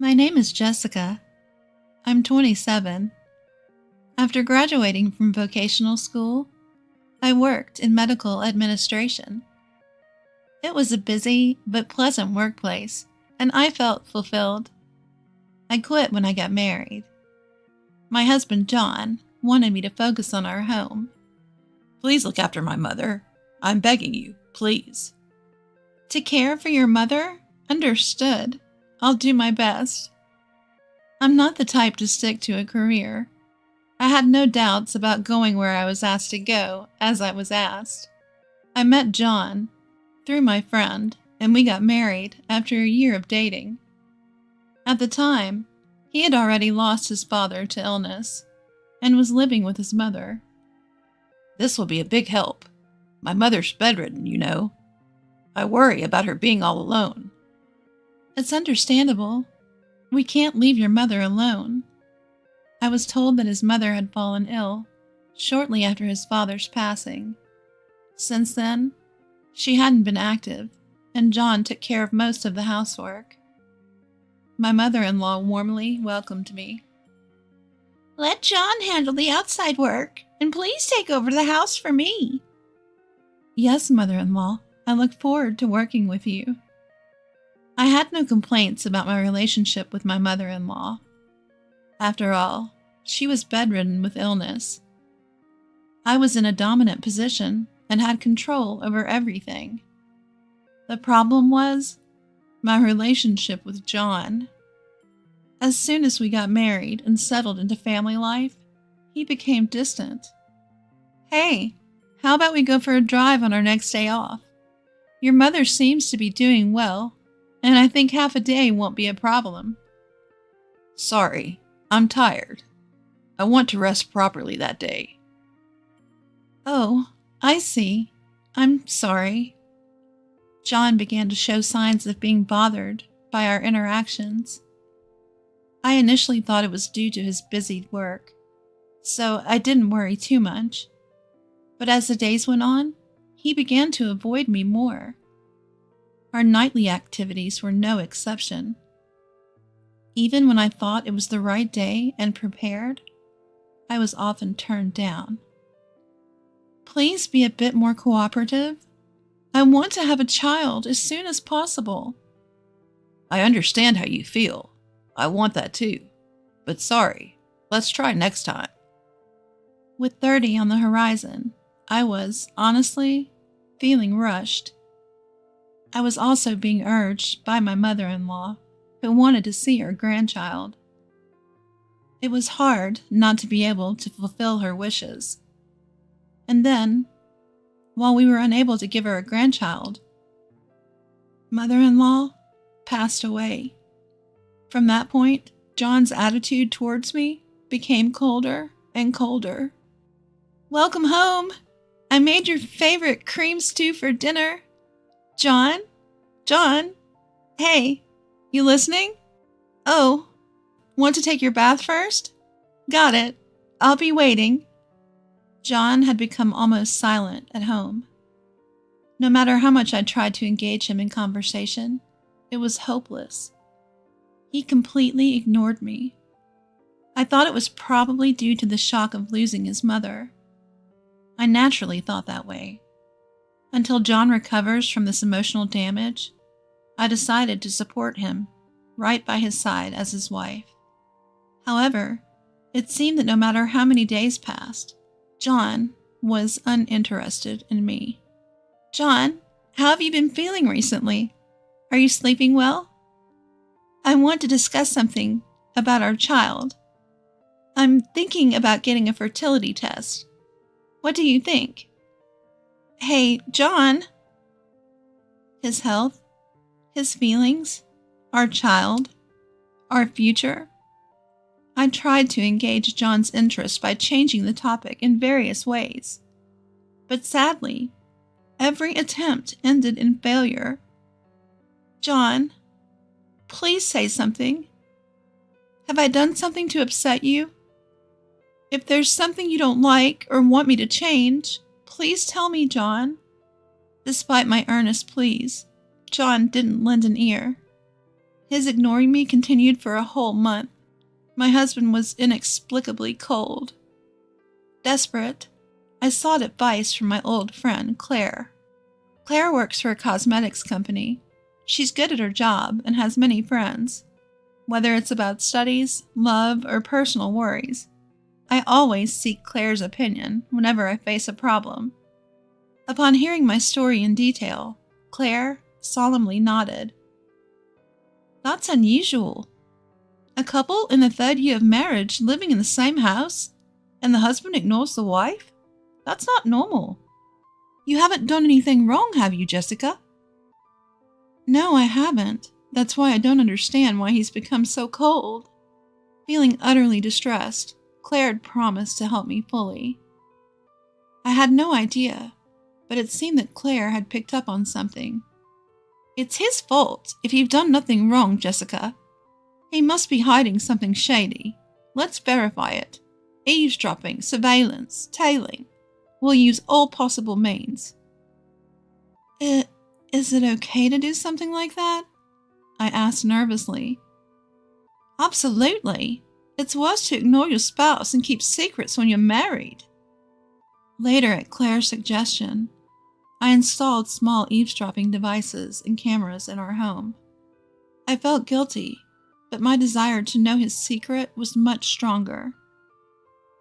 My name is Jessica. I'm 27. After graduating from vocational school, I worked in medical administration. It was a busy but pleasant workplace, and I felt fulfilled. I quit when I got married. My husband, John, wanted me to focus on our home. Please look after my mother. I'm begging you, please. To care for your mother? Understood. I'll do my best. I'm not the type to stick to a career. I had no doubts about going where I was asked to go, as I was asked. I met John through my friend, and we got married after a year of dating. At the time, he had already lost his father to illness and was living with his mother. This will be a big help. My mother's bedridden, you know. I worry about her being all alone. It's understandable. We can't leave your mother alone. I was told that his mother had fallen ill shortly after his father's passing. Since then, she hadn't been active, and John took care of most of the housework. My mother-in-law warmly welcomed me. Let John handle the outside work, and please take over the house for me. Yes, mother-in-law, I look forward to working with you. I had no complaints about my relationship with my mother-in-law. After all, she was bedridden with illness. I was in a dominant position and had control over everything. The problem was my relationship with John. As soon as we got married and settled into family life, he became distant. Hey, how about we go for a drive on our next day off? Your mother seems to be doing well, and I think half a day won't be a problem. Sorry, I'm tired. I want to rest properly that day. Oh, I see. I'm sorry. John began to show signs of being bothered by our interactions. I initially thought it was due to his busy work, so I didn't worry too much. But as the days went on, he began to avoid me more. Our nightly activities were no exception. Even when I thought it was the right day and prepared, I was often turned down. Please be a bit more cooperative. I want to have a child as soon as possible. I understand how you feel. I want that too. But sorry, let's try next time. With 30 on the horizon, I was, honestly, feeling rushed. I was also being urged by my mother-in-law, who wanted to see her grandchild. It was hard not to be able to fulfill her wishes. And then, while we were unable to give her a grandchild, mother-in-law passed away. From that point, John's attitude towards me became colder and colder. Welcome home! I made your favorite cream stew for dinner. John? Hey, you listening? Oh, want to take your bath first? Got it. I'll be waiting. John had become almost silent at home. No matter how much I tried to engage him in conversation, it was hopeless. He completely ignored me. I thought it was probably due to the shock of losing his mother. I naturally thought that way. Until John recovers from this emotional damage, I decided to support him, right by his side as his wife. However, it seemed that no matter how many days passed, John was uninterested in me. John, how have you been feeling recently? Are you sleeping well? I want to discuss something about our child. I'm thinking about getting a fertility test. What do you think? Hey, John. His health, his feelings, our child, our future. I tried to engage John's interest by changing the topic in various ways. But sadly, every attempt ended in failure. John, please say something. Have I done something to upset you? If there's something you don't like or want me to change, please tell me, John. Despite my earnest pleas, John didn't lend an ear. His ignoring me continued for a whole month. My husband was inexplicably cold. Desperate, I sought advice from my old friend, Claire. Claire works for a cosmetics company. She's good at her job and has many friends. Whether it's about studies, love, or personal worries, I always seek Claire's opinion whenever I face a problem. Upon hearing my story in detail, Claire solemnly nodded. That's unusual. A couple in the third year of marriage living in the same house, and the husband ignores the wife? That's not normal. You haven't done anything wrong, have you, Jessica? No, I haven't. That's why I don't understand why he's become so cold. Feeling utterly distressed, Claire had promised to help me fully. I had no idea, but it seemed that Claire had picked up on something. It's his fault if you've done nothing wrong, Jessica. He must be hiding something shady. Let's verify it. Eavesdropping, surveillance, tailing. We'll use all possible means. Is it okay to do something like that? I asked nervously. Absolutely. It's worse to ignore your spouse and keep secrets when you're married. Later, at Claire's suggestion, I installed small eavesdropping devices and cameras in our home. I felt guilty, but my desire to know his secret was much stronger.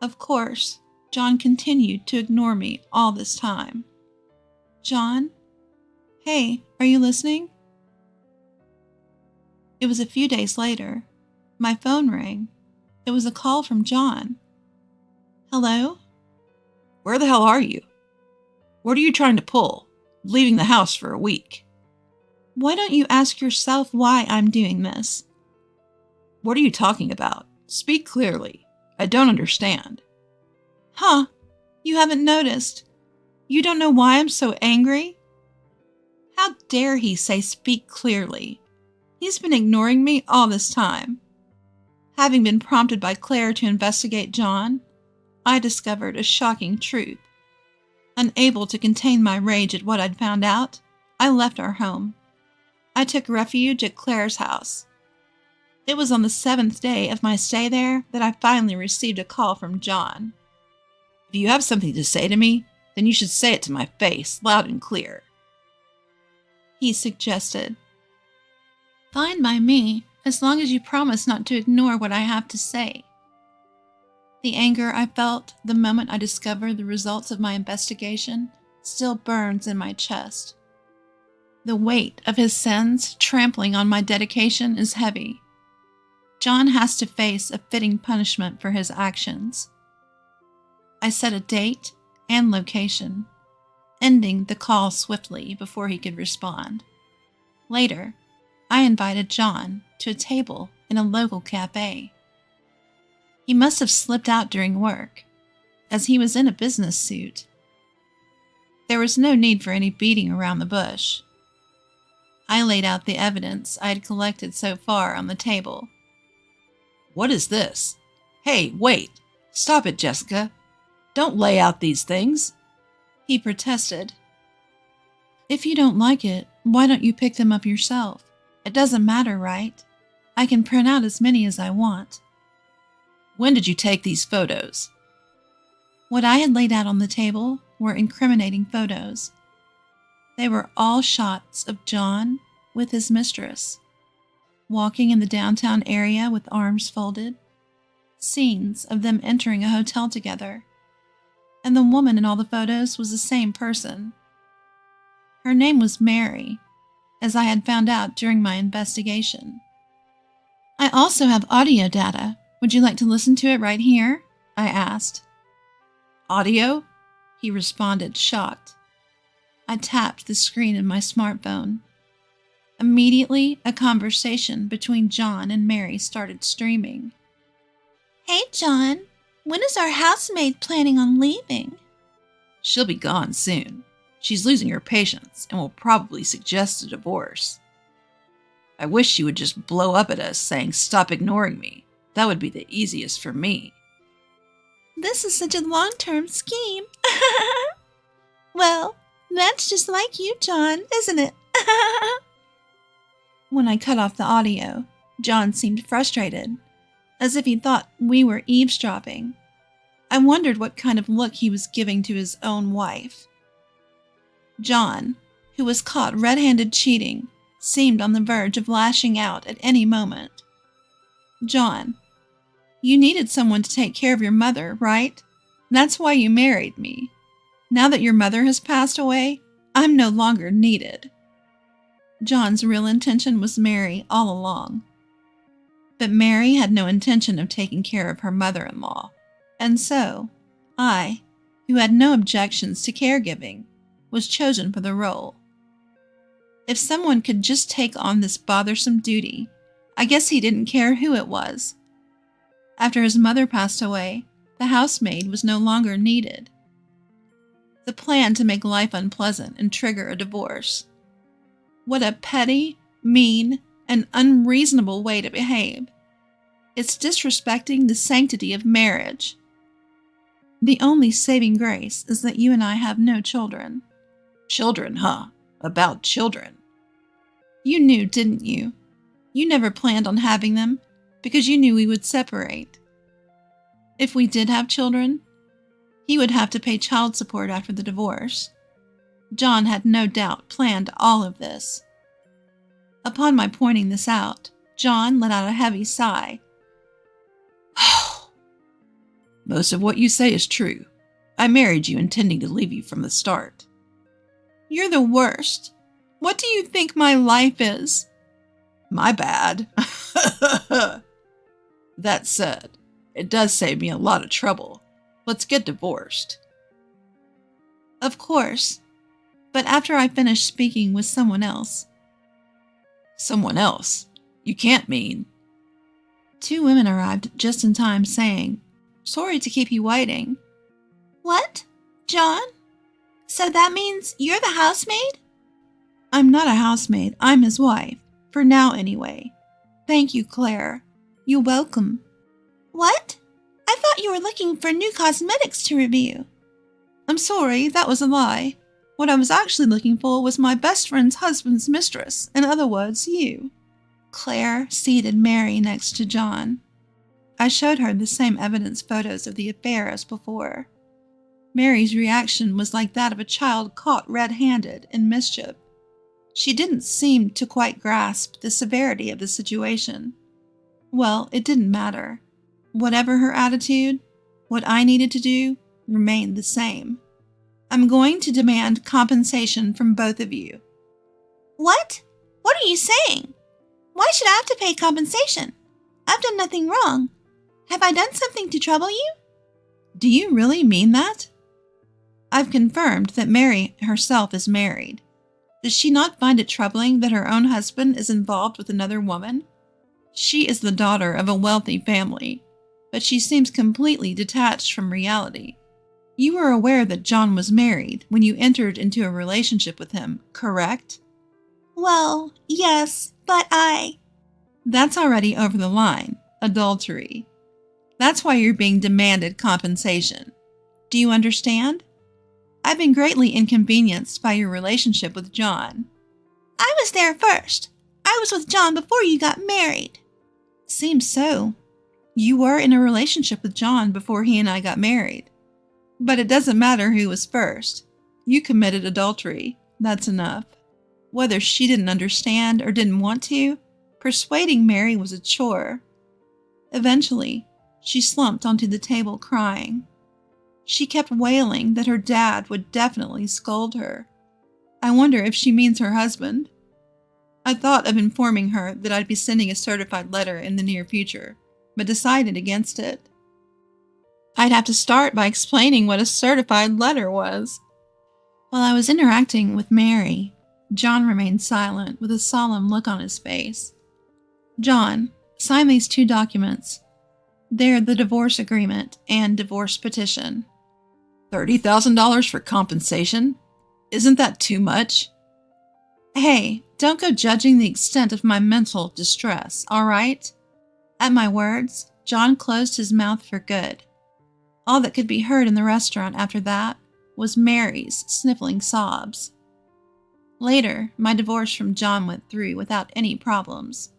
Of course, John continued to ignore me all this time. John? Hey, are you listening? It was a few days later. My phone rang. It was a call from John. Hello? Where the hell are you? What are you trying to pull? Leaving the house for a week. Why don't you ask yourself why I'm doing this? What are you talking about? Speak clearly. I don't understand. Huh? You haven't noticed? You don't know why I'm so angry? How dare he say speak clearly? He's been ignoring me all this time. Having been prompted by Claire to investigate John, I discovered a shocking truth. Unable to contain my rage at what I'd found out, I left our home. I took refuge at Claire's house. It was on the 7th day of my stay there that I finally received a call from John. If you have something to say to me, then you should say it to my face, loud and clear. He suggested. Fine by me, as long as you promise not to ignore what I have to say. The anger I felt the moment I discovered the results of my investigation still burns in my chest. The weight of his sins trampling on my dedication is heavy. John has to face a fitting punishment for his actions. I set a date and location, ending the call swiftly before he could respond. Later, I invited John to a table in a local cafe. He must have slipped out during work, as he was in a business suit. There was no need for any beating around the bush. I laid out the evidence I had collected so far on the table. What is this? Hey, wait! Stop it, Jessica! Don't lay out these things! He protested. If you don't like it, why don't you pick them up yourself? It doesn't matter, right? I can print out as many as I want. When did you take these photos? What I had laid out on the table were incriminating photos. They were all shots of John with his mistress, walking in the downtown area with arms folded, scenes of them entering a hotel together, and the woman in all the photos was the same person. Her name was Mary, as I had found out during my investigation. I also have audio data. Would you like to listen to it right here? I asked. Audio? He responded, shocked. I tapped the screen in my smartphone. Immediately, a conversation between John and Mary started streaming. Hey, John, when is our housemaid planning on leaving? She'll be gone soon. She's losing her patience and will probably suggest a divorce. I wish she would just blow up at us saying, "Stop ignoring me." That would be the easiest for me. This is such a long-term scheme. Well, that's just like you, John, isn't it? When I cut off the audio, John seemed frustrated, as if he thought we were eavesdropping. I wondered what kind of look he was giving to his own wife. John, who was caught red-handed cheating, seemed on the verge of lashing out at any moment. John, you needed someone to take care of your mother, right? That's why you married me. Now that your mother has passed away, I'm no longer needed. John's real intention was Mary all along. But Mary had no intention of taking care of her mother-in-law, and so I, who had no objections to caregiving, was chosen for the role. If someone could just take on this bothersome duty, I guess he didn't care who it was. After his mother passed away, the housemaid was no longer needed. The plan to make life unpleasant and trigger a divorce. What a petty, mean, and unreasonable way to behave. It's disrespecting the sanctity of marriage. The only saving grace is that you and I have no children. Children, huh? About children. You knew, didn't you? You never planned on having them because you knew we would separate. If we did have children, he would have to pay child support after the divorce. John had no doubt planned all of this. Upon my pointing this out, John let out a heavy sigh. Most of what you say is true. I married you intending to leave you from the start. You're the worst. What do you think my life is? My bad. That said, it does save me a lot of trouble. Let's get divorced. Of course. But after I finish speaking with someone else. Someone else? You can't mean... Two women arrived just in time saying, "Sorry to keep you waiting." What? John? So that means you're the housemaid? I'm not a housemaid. I'm his wife. For now, anyway. Thank you, Claire. You're welcome. What? I thought you were looking for new cosmetics to review. I'm sorry, that was a lie. What I was actually looking for was my best friend's husband's mistress, in other words, you. Claire seated Mary next to John. I showed her the same evidence photos of the affair as before. Mary's reaction was like that of a child caught red-handed in mischief. She didn't seem to quite grasp the severity of the situation. Well, it didn't matter. Whatever her attitude, what I needed to do remained the same. I'm going to demand compensation from both of you. What? What are you saying? Why should I have to pay compensation? I've done nothing wrong. Have I done something to trouble you? Do you really mean that? I've confirmed that Mary herself is married. Does she not find it troubling that her own husband is involved with another woman? She is the daughter of a wealthy family, but she seems completely detached from reality. You were aware that John was married when you entered into a relationship with him, correct? Well, yes, but That's already over the line. Adultery. That's why you're being demanded compensation. Do you understand? I've been greatly inconvenienced by your relationship with John. I was there first. I was with John before you got married. Seems so. You were in a relationship with John before he and I got married. But it doesn't matter who was first. You committed adultery. That's enough. Whether she didn't understand or didn't want to, persuading Mary was a chore. Eventually, she slumped onto the table crying. She kept wailing that her dad would definitely scold her. I wonder if she means her husband. I thought of informing her that I'd be sending a certified letter in the near future, but decided against it. I'd have to start by explaining what a certified letter was. While I was interacting with Mary, John remained silent with a solemn look on his face. John, sign these two documents. They're the divorce agreement and divorce petition. $30,000 for compensation? Isn't that too much? Hey, don't go judging the extent of my mental distress, all right? At my words, John closed his mouth for good. All that could be heard in the restaurant after that was Mary's sniffling sobs. Later, my divorce from John went through without any problems.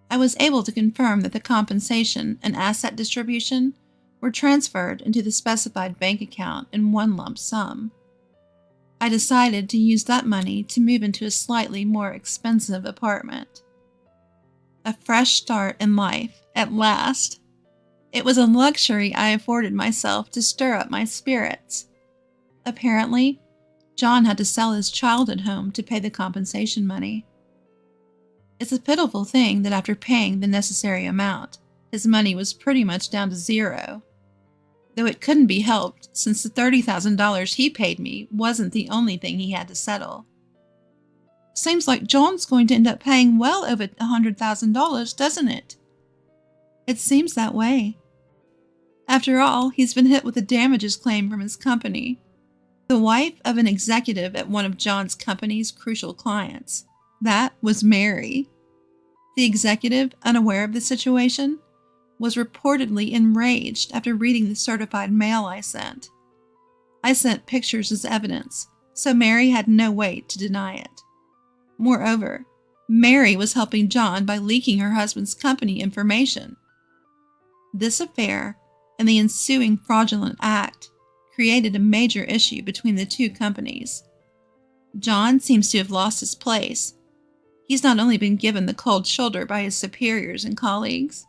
I was able to confirm that the compensation and asset distribution were transferred into the specified bank account in one lump sum. I decided to use that money to move into a slightly more expensive apartment. A fresh start in life, at last. It was a luxury I afforded myself to stir up my spirits. Apparently, John had to sell his childhood home to pay the compensation money. It's a pitiful thing that after paying the necessary amount, his money was pretty much down to zero. Though it couldn't be helped since the $30,000 he paid me wasn't the only thing he had to settle. Seems like John's going to end up paying well over $100,000, doesn't it? It seems that way. After all, he's been hit with a damages claim from his company, the wife of an executive at one of John's company's crucial clients. That was Mary. The executive, unaware of the situation, was reportedly enraged after reading the certified mail I sent. I sent pictures as evidence, so Mary had no way to deny it. Moreover, Mary was helping John by leaking her husband's company information. This affair and the ensuing fraudulent act created a major issue between the two companies. John seems to have lost his place. He's not only been given the cold shoulder by his superiors and colleagues,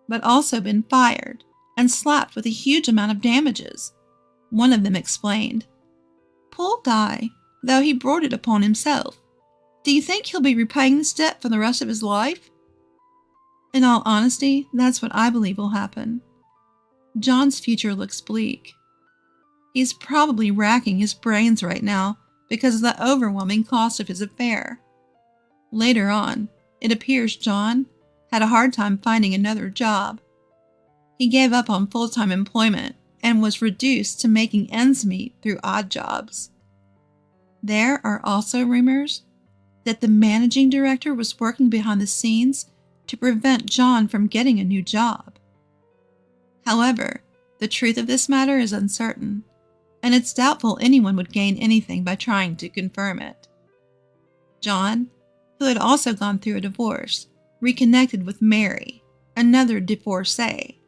but also been fired and slapped with a huge amount of damages. One of them explained, "Poor guy, though he brought it upon himself. Do you think he'll be repaying this debt for the rest of his life?" In all honesty, that's what I believe will happen. John's future looks bleak. He's probably racking his brains right now because of the overwhelming cost of his affair. Later on, it appears John had a hard time finding another job. He gave up on full-time employment and was reduced to making ends meet through odd jobs. There are also rumors that the managing director was working behind the scenes to prevent John from getting a new job. However, the truth of this matter is uncertain, and it's doubtful anyone would gain anything by trying to confirm it. John, who had also gone through a divorce, reconnected with Mary, another divorcee,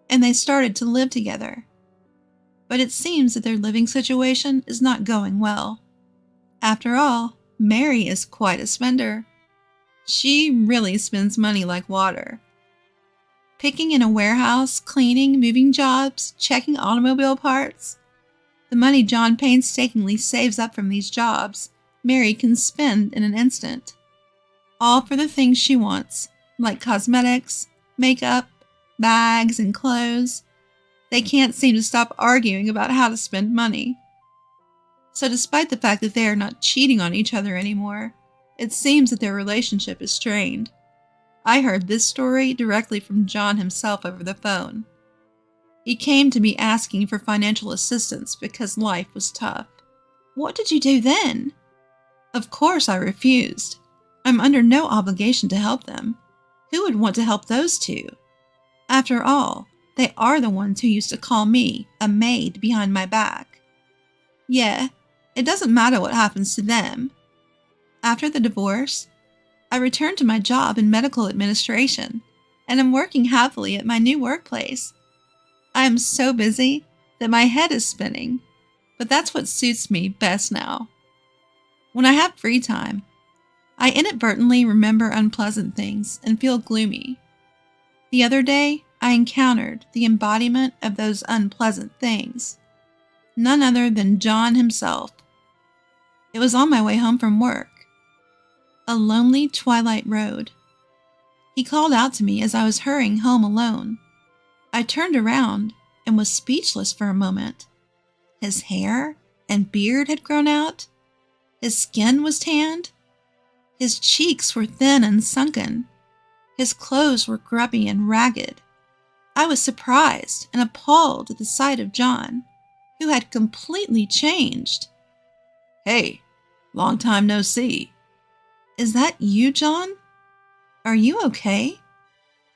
and they started to live together. But it seems that their living situation is not going well. After all, Mary is quite a spender. She really spends money like water. Picking in a warehouse, cleaning, moving jobs, checking automobile parts. The money John painstakingly saves up from these jobs, Mary can spend in an instant. All for the things she wants, like cosmetics, makeup, bags, and clothes. They can't seem to stop arguing about how to spend money. So despite the fact that they are not cheating on each other anymore, it seems that their relationship is strained. I heard this story directly from John himself over the phone. He came to me asking for financial assistance because life was tough. What did you do then? Of course I refused. I'm under no obligation to help them. Who would want to help those two? After all, they are the ones who used to call me a maid behind my back. Yeah, it doesn't matter what happens to them. After the divorce, I returned to my job in medical administration, and am working happily at my new workplace. I am so busy that my head is spinning, but that's what suits me best now. When I have free time, I inadvertently remember unpleasant things and feel gloomy. The other day, I encountered the embodiment of those unpleasant things. None other than John himself. It was on my way home from work. A lonely twilight road. He called out to me as I was hurrying home alone. I turned around and was speechless for a moment. His hair and beard had grown out. His skin was tanned. His cheeks were thin and sunken. His clothes were grubby and ragged. I was surprised and appalled at the sight of John, who had completely changed. "Hey, long time no see." "Is that you, John? Are you okay?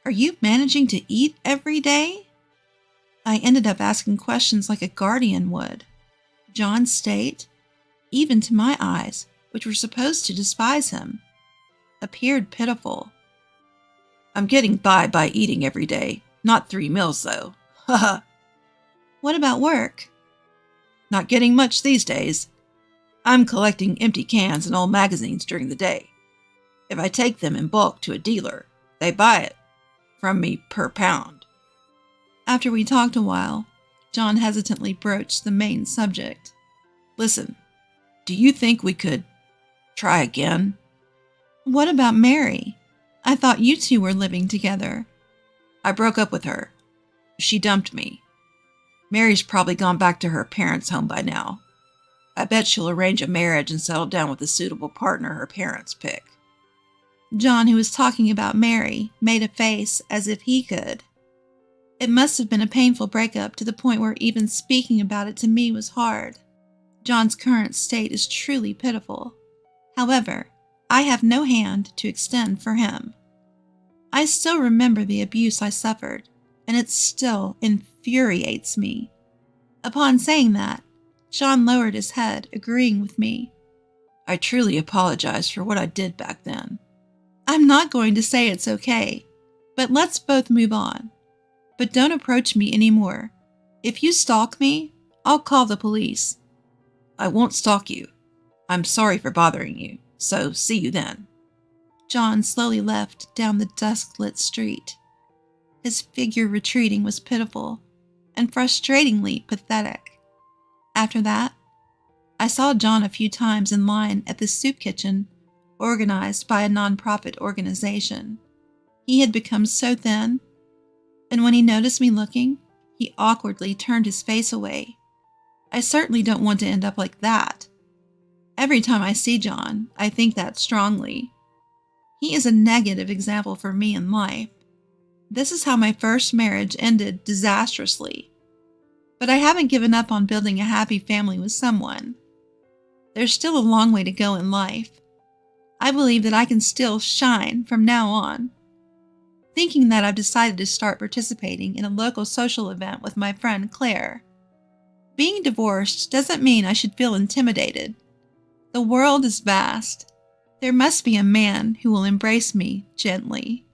Are you managing to eat every day?" I ended up asking questions like a guardian would. John's state, even to my eyes, which were supposed to despise him, appeared pitiful. I'm getting by eating every day. Not 3 meals, though. Haha. What about work? Not getting much these days. I'm collecting empty cans and old magazines during the day. If I take them in bulk to a dealer, they buy it from me per pound. After we talked a while, John hesitantly broached the main subject. Listen, do you think we could try again? What about Mary? I thought you two were living together. I broke up with her. She dumped me. Mary's probably gone back to her parents' home by now. I bet she'll arrange a marriage and settle down with a suitable partner her parents pick. John, who was talking about Mary, made a face as if he could. It must have been a painful breakup to the point where even speaking about it to me was hard. John's current state is truly pitiful. However, I have no hand to extend for him. I still remember the abuse I suffered, and it still infuriates me. Upon saying that, John lowered his head, agreeing with me. I truly apologize for what I did back then. I'm not going to say it's okay, but let's both move on. But don't approach me anymore. If you stalk me, I'll call the police. I won't stalk you. I'm sorry for bothering you, so see you then. John slowly left down the dusk-lit street. His figure retreating was pitiful and frustratingly pathetic. After that, I saw John a few times in line at the soup kitchen organized by a nonprofit organization. He had become so thin, and when he noticed me looking, he awkwardly turned his face away. I certainly don't want to end up like that. Every time I see John, I think that strongly. He is a negative example for me in life. This is how my first marriage ended disastrously. But I haven't given up on building a happy family with someone. There's still a long way to go in life. I believe that I can still shine from now on. Thinking that, I've decided to start participating in a local social event with my friend Claire. Being divorced doesn't mean I should feel intimidated. The world is vast. There must be a man who will embrace me gently.